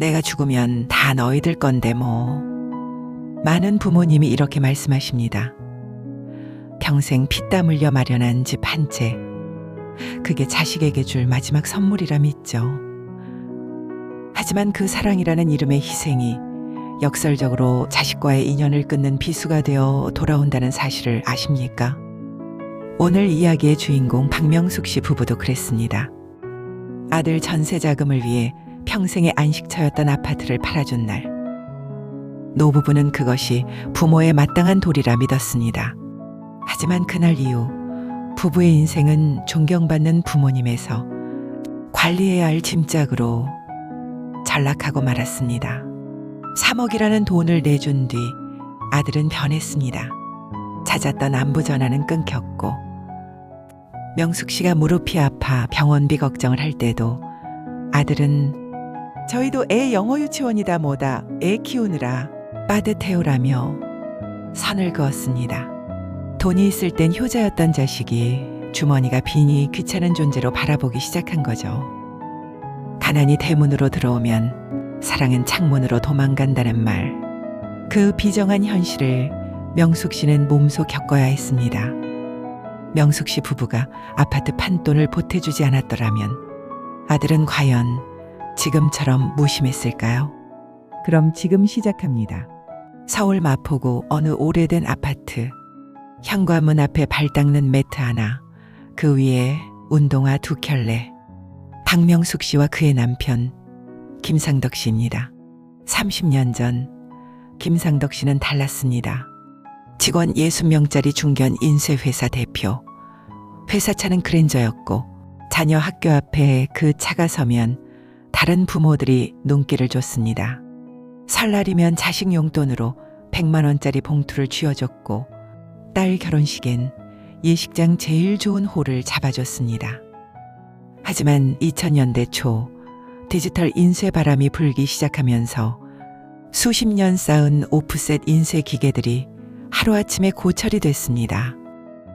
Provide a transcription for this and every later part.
내가 죽으면 다 너희들 건데 뭐. 많은 부모님이 이렇게 말씀하십니다. 평생 피땀 흘려 마련한 집 한 채. 그게 자식에게 줄 마지막 선물이라 믿죠. 하지만 그 사랑이라는 이름의 희생이 역설적으로 자식과의 인연을 끊는 비수가 되어 돌아온다는 사실을 아십니까? 오늘 이야기의 주인공 박명숙 씨 부부도 그랬습니다. 아들 전세 자금을 위해 평생의 안식처였던 아파트를 팔아준 날, 노부부는 그것이 부모의 마땅한 도리라 믿었습니다. 하지만 그날 이후 부부의 인생은 존경받는 부모님에서 관리해야 할 짐짝으로 전락하고 말았습니다. 3억이라는 돈을 내준 뒤 아들은 변했습니다. 찾았던 안부 전화는 끊겼고, 명숙 씨가 무릎이 아파 병원비 걱정을 할 때도 아들은 저희도 애 영어 유치원이다 뭐다 애 키우느라 빠듯해요라며 선을 그었습니다. 돈이 있을 땐 효자였던 자식이 주머니가 빈이 귀찮은 존재로 바라보기 시작한 거죠. 가난이 대문으로 들어오면 사랑은 창문으로 도망간다는 말. 그 비정한 현실을 명숙 씨는 몸소 겪어야 했습니다. 명숙 씨 부부가 아파트 판돈을 보태주지 않았더라면 아들은 과연 지금처럼 무심했을까요? 그럼 지금 시작합니다. 서울 마포구 어느 오래된 아파트. 현관문 앞에 발 닦는 매트 하나, 그 위에 운동화 2켤레. 박명숙 씨와 그의 남편 김상덕 씨입니다. 30년 전 김상덕 씨는 달랐습니다. 직원 60명짜리 중견 인쇄회사 대표. 회사 차는 그랜저였고 자녀 학교 앞에 그 차가 서면 다른 부모들이 눈길을 줬습니다. 설날이면 자식 용돈으로 100만 원짜리 봉투를 쥐어줬고 딸 결혼식엔 예식장 제일 좋은 홀을 잡아줬습니다. 하지만 2000년대 초 디지털 인쇄 바람이 불기 시작하면서 수십 년 쌓은 오프셋 인쇄 기계들이 하루아침에 고철이 됐습니다.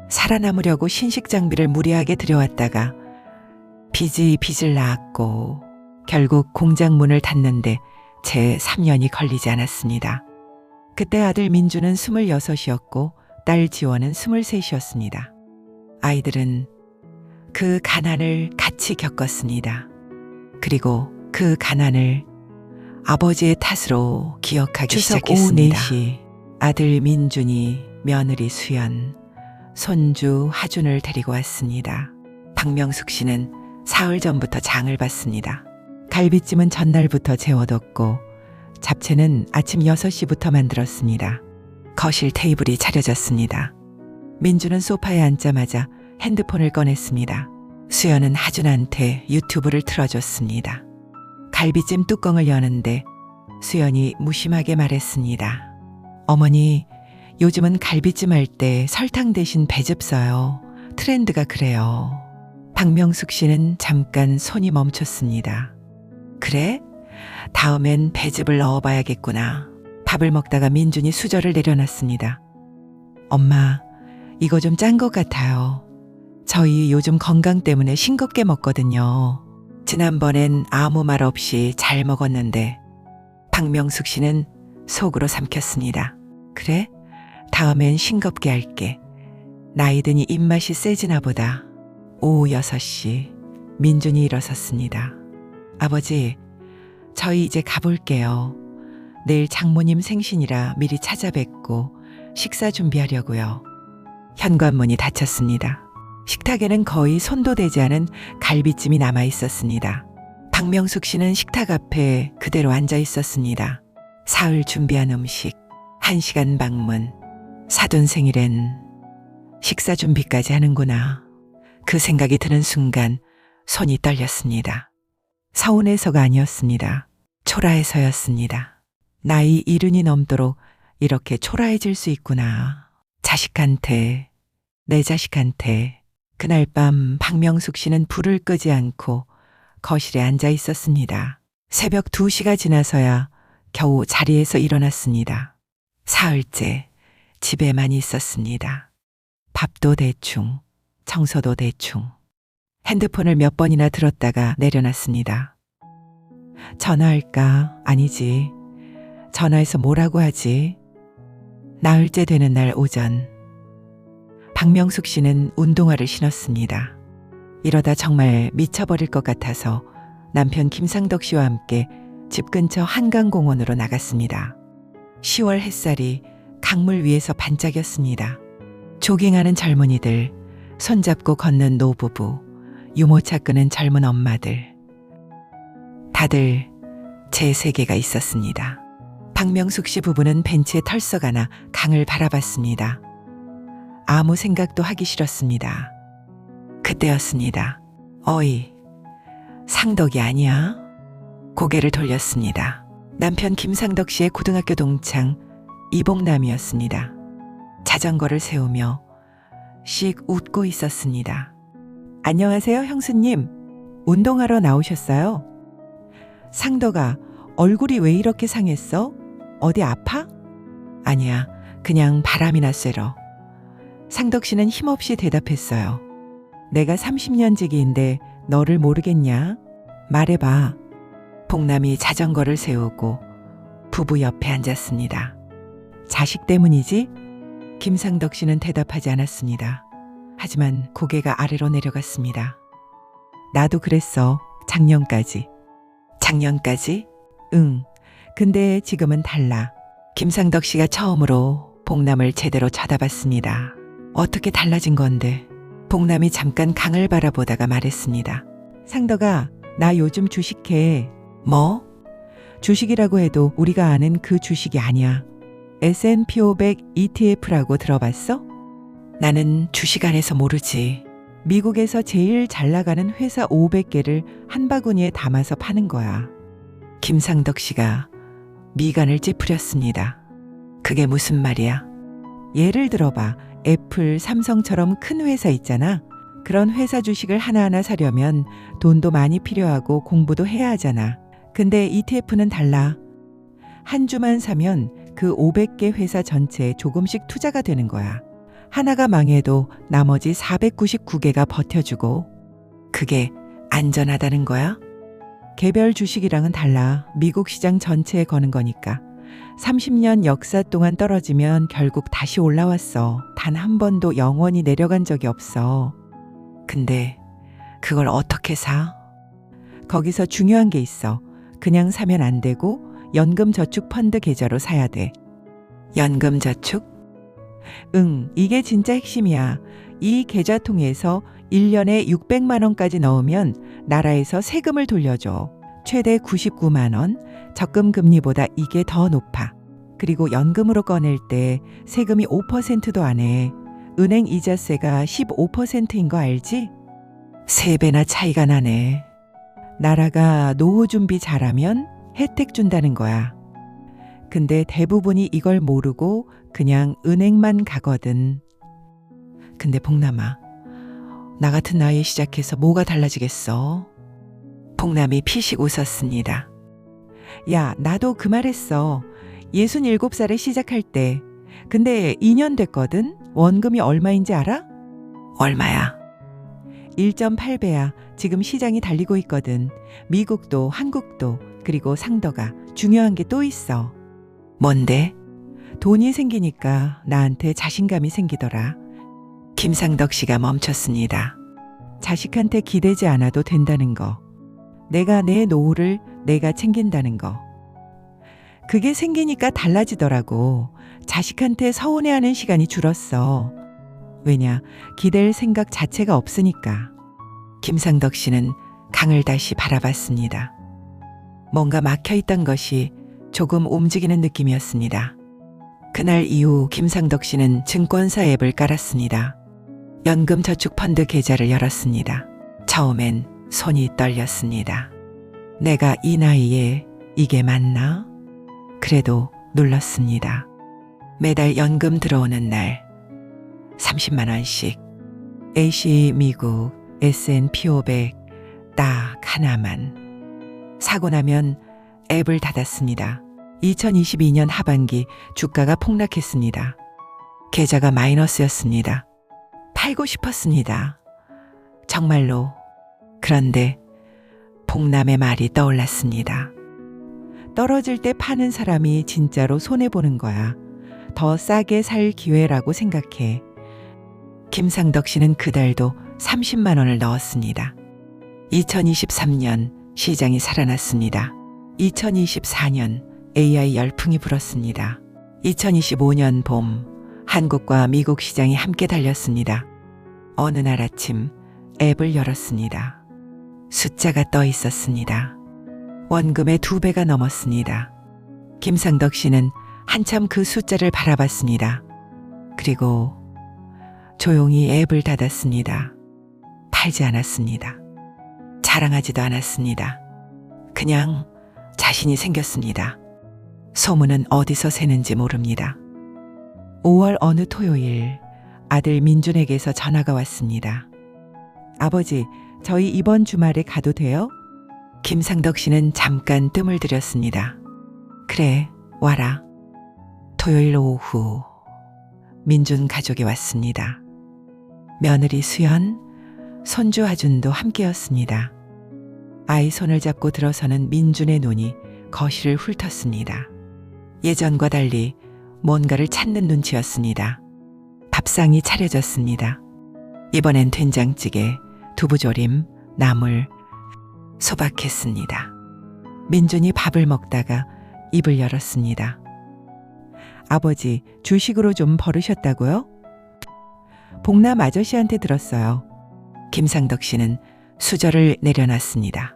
살아남으려고 신식 장비를 무리하게 들여왔다가 빚이 빚을 낳았고 결국 공장 문을 닫는데 채 3년이 걸리지 않았습니다. 그때 아들 민주는 26이었고 딸 지원은 23이었습니다. 아이들은 그 가난을 같이 겪었습니다. 그리고 그 가난을 아버지의 탓으로 기억하기 시작했습니다. 추석 오후 4시 아들 민준이 며느리 수연, 손주 하준을 데리고 왔습니다. 박명숙 씨는 사흘 전부터 장을 봤습니다. 갈비찜은 전날부터 재워뒀고 잡채는 아침 6시부터 만들었습니다. 거실 테이블이 차려졌습니다. 민주는 소파에 앉자마자 핸드폰을 꺼냈습니다. 수연은 하준한테 유튜브를 틀어줬습니다. 갈비찜 뚜껑을 여는데 수연이 무심하게 말했습니다. 어머니, 요즘은 갈비찜 할 때 설탕 대신 배즙 써요. 트렌드가 그래요. 박명숙 씨는 잠깐 손이 멈췄습니다. 그래? 다음엔 배즙을 넣어봐야겠구나. 밥을 먹다가 민준이 수저를 내려놨습니다. 엄마, 이거 좀 짠 것 같아요. 저희 요즘 건강 때문에 싱겁게 먹거든요. 지난번엔 아무 말 없이 잘 먹었는데 박명숙 씨는 속으로 삼켰습니다. 그래? 다음엔 싱겁게 할게. 나이 드니 입맛이 세지나 보다. 오후 6시 민준이 일어섰습니다. 아버지, 저희 이제 가볼게요. 내일 장모님 생신이라 미리 찾아뵙고 식사 준비하려고요. 현관문이 닫혔습니다. 식탁에는 거의 손도 대지 않은 갈비찜이 남아 있었습니다. 박명숙 씨는 식탁 앞에 그대로 앉아 있었습니다. 사흘 준비한 음식, 1시간 방문, 사돈 생일엔 식사 준비까지 하는구나. 그 생각이 드는 순간 손이 떨렸습니다. 서운해서가 아니었습니다. 초라해서였습니다. 나이 70이 넘도록 이렇게 초라해질 수 있구나. 자식한테, 내 자식한테. 그날 밤 박명숙 씨는 불을 끄지 않고 거실에 앉아 있었습니다. 새벽 2시가 지나서야 겨우 자리에서 일어났습니다. 사흘째 집에만 있었습니다. 밥도 대충, 청소도 대충. 핸드폰을 몇 번이나 들었다가 내려놨습니다. 전화할까? 아니지. 전화해서 뭐라고 하지? 나흘째 되는 날 오전. 박명숙 씨는 운동화를 신었습니다. 이러다 정말 미쳐버릴 것 같아서 남편 김상덕 씨와 함께 집 근처 한강공원으로 나갔습니다. 10월 햇살이 강물 위에서 반짝였습니다. 조깅하는 젊은이들, 손잡고 걷는 노부부, 유모차 끄는 젊은 엄마들. 다들 제 세계가 있었습니다. 박명숙 씨 부부는 벤치에 털썩 안아 강을 바라봤습니다. 아무 생각도 하기 싫었습니다. 그때였습니다. 어이, 상덕이 아니야? 고개를 돌렸습니다. 남편 김상덕 씨의 고등학교 동창 이봉남이었습니다. 자전거를 세우며 씩 웃고 있었습니다. 안녕하세요, 형수님. 운동하러 나오셨어요? 상덕아, 얼굴이 왜 이렇게 상했어? 어디 아파? 아니야, 그냥 바람이나 쐬러. 상덕 씨는 힘없이 대답했어요. 내가 30년 지기인데 너를 모르겠냐? 말해봐. 봉남이 자전거를 세우고 부부 옆에 앉았습니다. 자식 때문이지? 김상덕 씨는 대답하지 않았습니다. 하지만 고개가 아래로 내려갔습니다. 나도 그랬어. 작년까지. 작년까지? 응. 근데 지금은 달라. 김상덕 씨가 처음으로 봉남을 제대로 쳐다봤습니다. 어떻게 달라진 건데? 봉남이 잠깐 강을 바라보다가 말했습니다. 상덕아, 나 요즘 주식해. 뭐? 주식이라고 해도 우리가 아는 그 주식이 아니야. S&P 500 ETF라고 들어봤어? 나는 주식 안에서 모르지. 미국에서 제일 잘 나가는 회사 500개를 한 바구니에 담아서 파는 거야. 김상덕 씨가 미간을 찌푸렸습니다. 그게 무슨 말이야? 예를 들어봐. 애플, 삼성처럼 큰 회사 있잖아. 그런 회사 주식을 하나하나 사려면 돈도 많이 필요하고 공부도 해야 하잖아. 근데 ETF는 달라. 한 주만 사면 그 500개 회사 전체에 조금씩 투자가 되는 거야. 하나가 망해도 나머지 499개가 버텨주고. 그게 안전하다는 거야? 개별 주식이랑은 달라. 미국 시장 전체에 거는 거니까. 30년 역사 동안 떨어지면 결국 다시 올라왔어. 단 한 번도 영원히 내려간 적이 없어. 근데 그걸 어떻게 사? 거기서 중요한 게 있어. 그냥 사면 안 되고 연금저축펀드 계좌로 사야 돼. 연금저축? 응, 이게 진짜 핵심이야. 이 계좌 통해서 1년에 600만 원까지 넣으면 나라에서 세금을 돌려줘. 최대 99만 원, 적금 금리보다 이게 더 높아. 그리고 연금으로 꺼낼 때 세금이 5%도 안 해. 은행 이자세가 15%인 거 알지? 3배나 차이가 나네. 나라가 노후 준비 잘하면 혜택 준다는 거야. 근데 대부분이 이걸 모르고 그냥 은행만 가거든. 근데 봉남아, 나 같은 나이에 시작해서 뭐가 달라지겠어? 봉남이 피식 웃었습니다. 야, 나도 그 말 했어. 67살에 시작할 때. 근데 2년 됐거든? 원금이 얼마인지 알아? 얼마야? 1.8배야. 지금 시장이 달리고 있거든. 미국도 한국도. 그리고 상덕아, 중요한 게 또 있어. 뭔데? 돈이 생기니까 나한테 자신감이 생기더라. 김상덕 씨가 멈췄습니다. 자식한테 기대지 않아도 된다는 거. 내가 내 노후를 내가 챙긴다는 거. 그게 생기니까 달라지더라고. 자식한테 서운해하는 시간이 줄었어. 왜냐, 기댈 생각 자체가 없으니까. 김상덕 씨는 강을 다시 바라봤습니다. 뭔가 막혀있던 것이 조금 움직이는 느낌이었습니다. 그날 이후 김상덕 씨는 증권사 앱을 깔았습니다. 연금저축펀드 계좌를 열었습니다. 처음엔 손이 떨렸습니다. 내가 이 나이에 이게 맞나? 그래도 눌렀습니다. 매달 연금 들어오는 날 30만 원씩. AC 미국 S&P 500 딱 하나만. 사고 나면 앱을 닫았습니다. 2022년 하반기 주가가 폭락했습니다. 계좌가 마이너스였습니다. 팔고 싶었습니다. 정말로. 그런데 복남의 말이 떠올랐습니다. 떨어질 때 파는 사람이 진짜로 손해보는 거야. 더 싸게 살 기회라고 생각해. 김상덕 씨는 그달도 30만 원을 넣었습니다. 2023년 시장이 살아났습니다. 2024년 AI 열풍이 불었습니다. 2025년 봄 한국과 미국 시장이 함께 달렸습니다. 어느 날 아침 앱을 열었습니다. 숫자가 떠 있었습니다. 원금의 2배가 넘었습니다. 김상덕 씨는 한참 그 숫자를 바라봤습니다. 그리고 조용히 앱을 닫았습니다. 팔지 않았습니다. 자랑하지도 않았습니다. 그냥 자신이 생겼습니다. 소문은 어디서 새는지 모릅니다. 5월 어느 토요일 아들 민준에게서 전화가 왔습니다. 아버지, 저희 이번 주말에 가도 돼요? 김상덕 씨는 잠깐 뜸을 들였습니다. 그래, 와라. 토요일 오후 민준 가족이 왔습니다. 며느리 수연, 손주 하준도 함께였습니다. 아이 손을 잡고 들어서는 민준의 눈이 거실을 훑었습니다. 예전과 달리 뭔가를 찾는 눈치였습니다. 밥상이 차려졌습니다. 이번엔 된장찌개, 두부조림, 나물, 소박했습니다. 민준이 밥을 먹다가 입을 열었습니다. 아버지, 주식으로 좀 벌으셨다고요? 복남 아저씨한테 들었어요. 김상덕 씨는 수저를 내려놨습니다.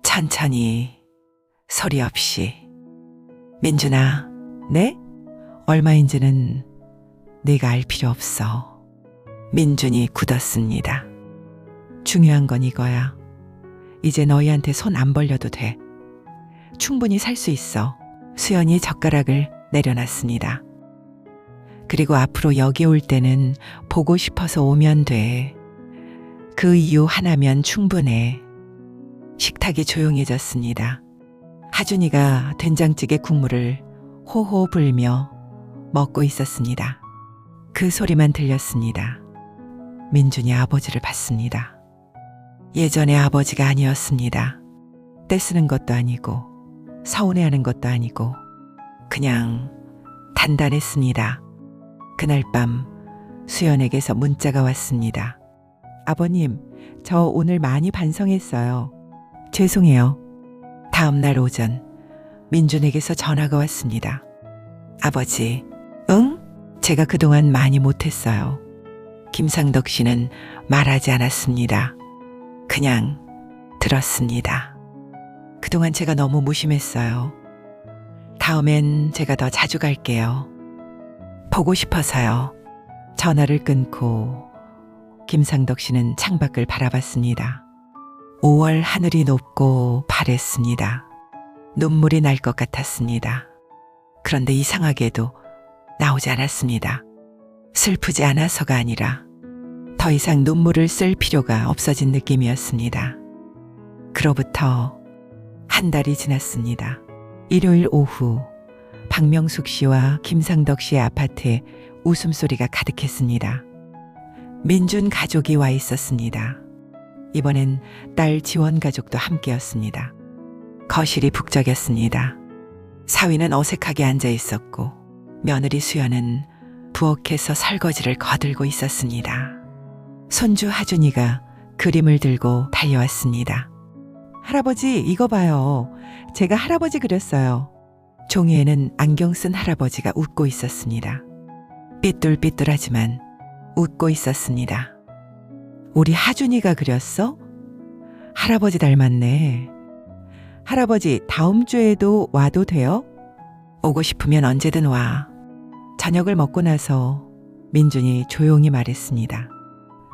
천천히, 소리 없이. 민준아, 네? 얼마인지는 네가 알 필요 없어. 민준이 굳었습니다. 중요한 건 이거야. 이제 너희한테 손 안 벌려도 돼. 충분히 살 수 있어. 수연이 젓가락을 내려놨습니다. 그리고 앞으로 여기 올 때는 보고 싶어서 오면 돼. 그 이유 하나면 충분해. 식탁이 조용해졌습니다. 하준이가 된장찌개 국물을 호호 불며 먹고 있었습니다. 그 소리만 들렸습니다. 민준이 아버지를 봤습니다. 예전의 아버지가 아니었습니다. 떼쓰는 것도 아니고 서운해하는 것도 아니고 그냥 단단했습니다. 그날 밤 수연에게서 문자가 왔습니다. 아버님, 저 오늘 많이 반성했어요. 죄송해요. 다음 날 오전 민준에게서 전화가 왔습니다. 아버지, 응? 제가 그동안 많이 못했어요. 김상덕 씨는 말하지 않았습니다. 그냥 들었습니다. 그동안 제가 너무 무심했어요. 다음엔 제가 더 자주 갈게요. 보고 싶어서요. 전화를 끊고 김상덕 씨는 창밖을 바라봤습니다. 5월 하늘이 높고 파랬습니다. 눈물이 날 것 같았습니다. 그런데 이상하게도 나오지 않았습니다. 슬프지 않아서가 아니라 더 이상 눈물을 쓸 필요가 없어진 느낌이었습니다. 그로부터 한 달이 지났습니다. 일요일 오후 박명숙 씨와 김상덕 씨의 아파트에 웃음소리가 가득했습니다. 민준 가족이 와 있었습니다. 이번엔 딸 지원 가족도 함께였습니다. 거실이 북적였습니다. 사위는 어색하게 앉아 있었고 며느리 수연은 부엌에서 설거지를 거들고 있었습니다. 손주 하준이가 그림을 들고 달려왔습니다. 할아버지, 이거 봐요. 제가 할아버지 그렸어요. 종이에는 안경 쓴 할아버지가 웃고 있었습니다. 삐뚤삐뚤하지만 웃고 있었습니다. 우리 하준이가 그렸어? 할아버지 닮았네. 할아버지, 다음 주에도 와도 돼요? 오고 싶으면 언제든 와. 저녁을 먹고 나서 민준이 조용히 말했습니다.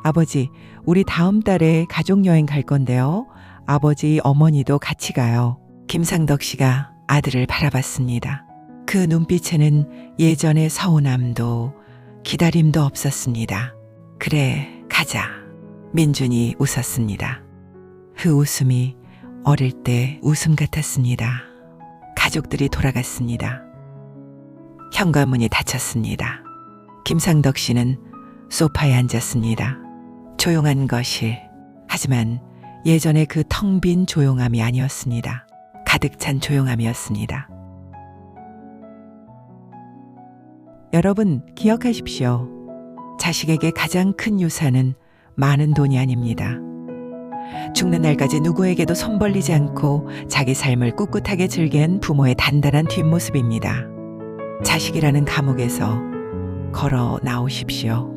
아버지, 우리 다음 달에 가족여행 갈 건데요. 아버지, 어머니도 같이 가요. 김상덕 씨가 아들을 바라봤습니다. 그 눈빛에는 예전의 서운함도 기다림도 없었습니다. 그래, 가자. 민준이 웃었습니다. 그 웃음이 어릴 때 웃음 같았습니다. 가족들이 돌아갔습니다. 현관문이 닫혔습니다. 김상덕 씨는 소파에 앉았습니다. 조용한 거실. 하지만 예전의 그 텅 빈 조용함이 아니었습니다. 가득 찬 조용함이었습니다. 여러분 기억하십시오. 자식에게 가장 큰 유산은 많은 돈이 아닙니다. 죽는 날까지 누구에게도 손 벌리지 않고 자기 삶을 꿋꿋하게 즐긴 부모의 단단한 뒷모습입니다. 자식이라는 감옥에서 걸어 나오십시오.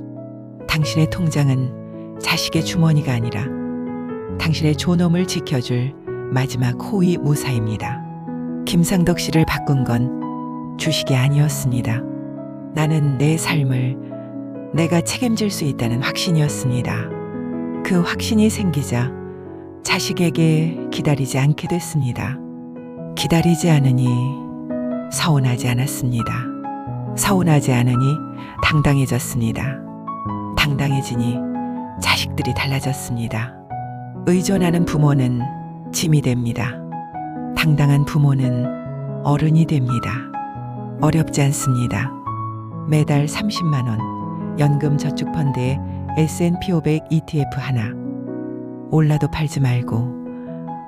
당신의 통장은 자식의 주머니가 아니라 당신의 존엄을 지켜줄 마지막 호위 무사입니다. 김상덕 씨를 바꾼 건 주식이 아니었습니다. 나는 내 삶을 내가 책임질 수 있다는 확신이었습니다. 그 확신이 생기자 자식에게 기다리지 않게 됐습니다. 기다리지 않으니 서운하지 않았습니다. 서운하지 않으니 당당해졌습니다. 당당해지니 자식들이 달라졌습니다. 의존하는 부모는 짐이 됩니다. 당당한 부모는 어른이 됩니다. 어렵지 않습니다. 매달 30만 원 연금저축펀드에 S&P 500 ETF 하나. 올라도 팔지 말고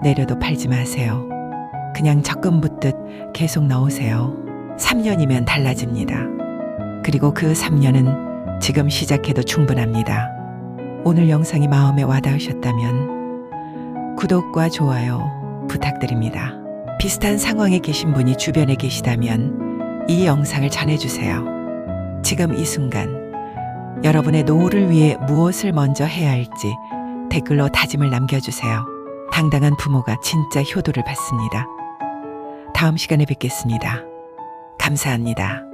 내려도 팔지 마세요. 그냥 적금 붓듯 계속 넣으세요. 3년이면 달라집니다. 그리고 그 3년은 지금 시작해도 충분합니다. 오늘 영상이 마음에 와닿으셨다면 구독과 좋아요 부탁드립니다. 비슷한 상황에 계신 분이 주변에 계시다면 이 영상을 전해주세요. 지금 이 순간 여러분의 노후를 위해 무엇을 먼저 해야 할지 댓글로 다짐을 남겨주세요. 당당한 부모가 진짜 효도를 받습니다. 다음 시간에 뵙겠습니다. 감사합니다.